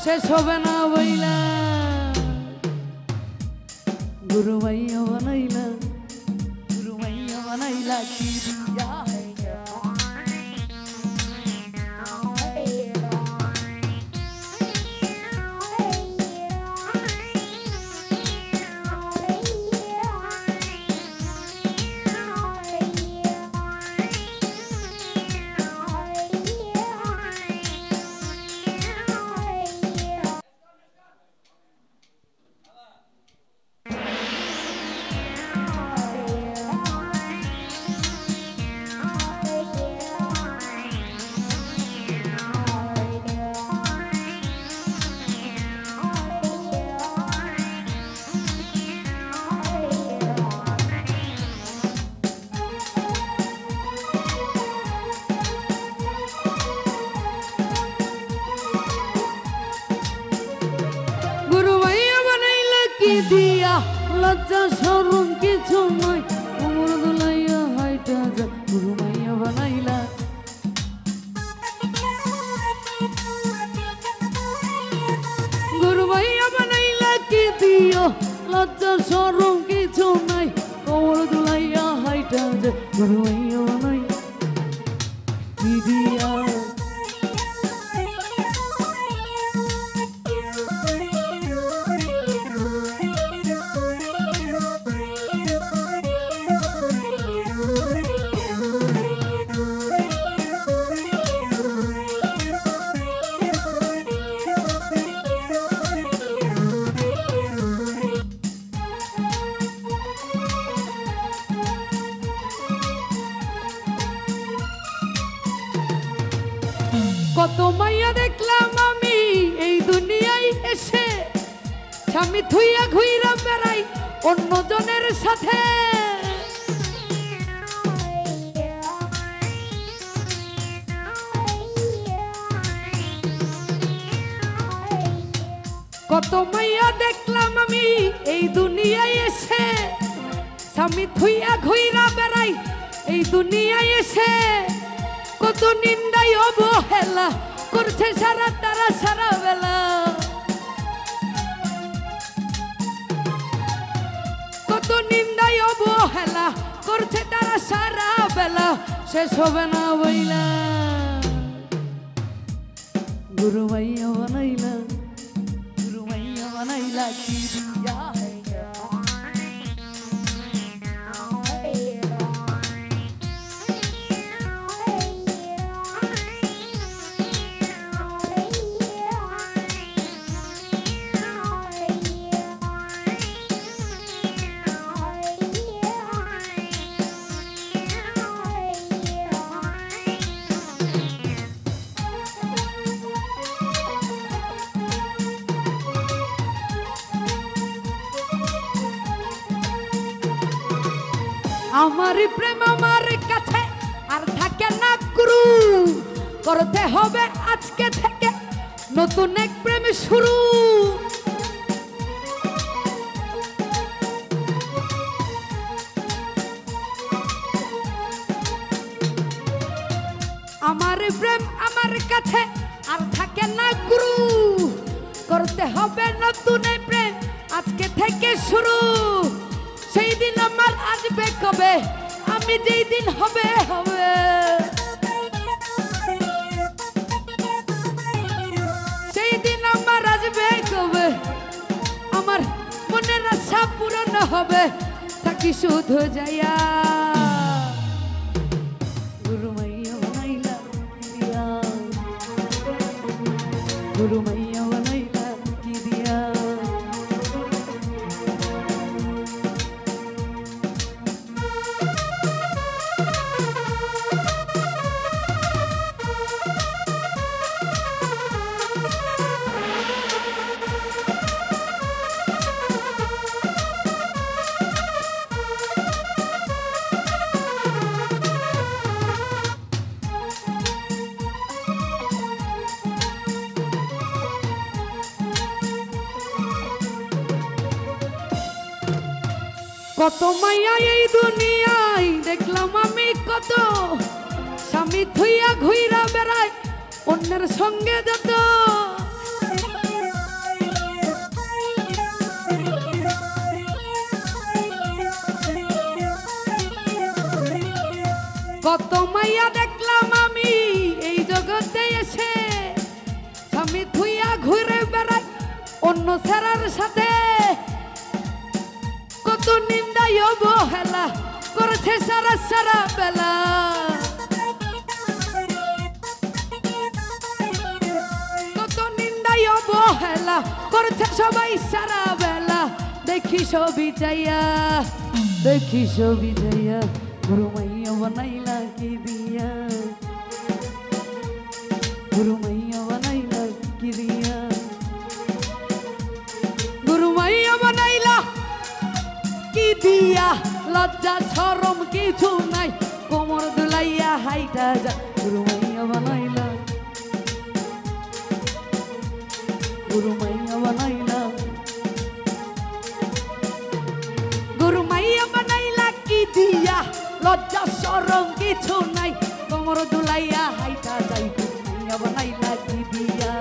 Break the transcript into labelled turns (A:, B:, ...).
A: শেষ হবে না বইলা গুরু মাইয়া বানাইলা কি দিয়া দিয়া লজ্জা শরম কিছু নাই কোমর দুলাইয়া হাইটা যা গুরু মাইয়া বানাইলা গুরু মাইয়া বানাইলা কি দিয়া লজ্জা শরম কিছু নাই কোমর দুলাইয়া হাইটা যা গুরু মাইয়া বানাইলা কি দিয়া কত মাইয়া দেখলাম আমি এই দুনিয়ায় এসে স্বামী থুইয়া ঘুইরা বেড়াই অন্য জনের সাথে কত মাইয়া দেখলাম আমি এই দুনিয়ায় এসে স্বামী থুইয়া ঘুইরা বেড়াই এই দুনিয়ায় এসে কত নিন্দায় অবহেলা করছে সারা তারা সারা বেলা কত নিন্দায় অবহেলা করছে তারা সারা বেলা শেষ হবে না বইলা গুরু মাইয়া বানাইলা কি দিয়া আমার প্রেম আমার কাছে আর থাকে না গুরু করতে হবে আজকে থেকে নতুন এক প্রেম শুরু আমার প্রেম আমার কাছে আর থাকে না গুরু করতে হবে নতুন এক প্রেম আজকে থেকে শুরু সেই দিন আমার আসবে কবে আমি যেই দিন হবে হবে সেই দিন আমার আসবে কবে আমার মনের আশা পূরণ হবে থাকি শুধু যাইয়া গুরু মাইয়া বানাইলা গুরু মাইয়া বানাইলা কি দিয়া কত মাইয়া এই দুনিয়ায় দেখলাম আমি কত স্বামী থুইয়া ঘুইরা বেড়াই অন্যের সঙ্গে যত অন্য ছেড়ার সাথে কত নিন্দাই অবহেলা করেছে সারা সারা বেলা। কত নিন্দাই অবহেলা করেছে সবাই সারা বেলা। দেখি ছবি যাইয়া, দেখি ছবি যাইয়া, গুরু মাইয়া বানাইলা কি দিয়া, গুরু মাইয়া বানাইলা কি দিয়া, গুরু মাইয়া বানাইলা কি দিয়া। লজ্জা শরম কিছু নাই, কোমর দুলাইয়া হাইটা যা। গুরু মাইয়া বানাইলা, গুরু মাইয়া বানাইলা, গুরু মাইয়া বানাইলা কি দিয়া। লজ্জা শরম কিছু নাই, কোমর দুলাইয়া হাইটা যাই। গুরু মাইয়া বানাইলা কি দিয়া।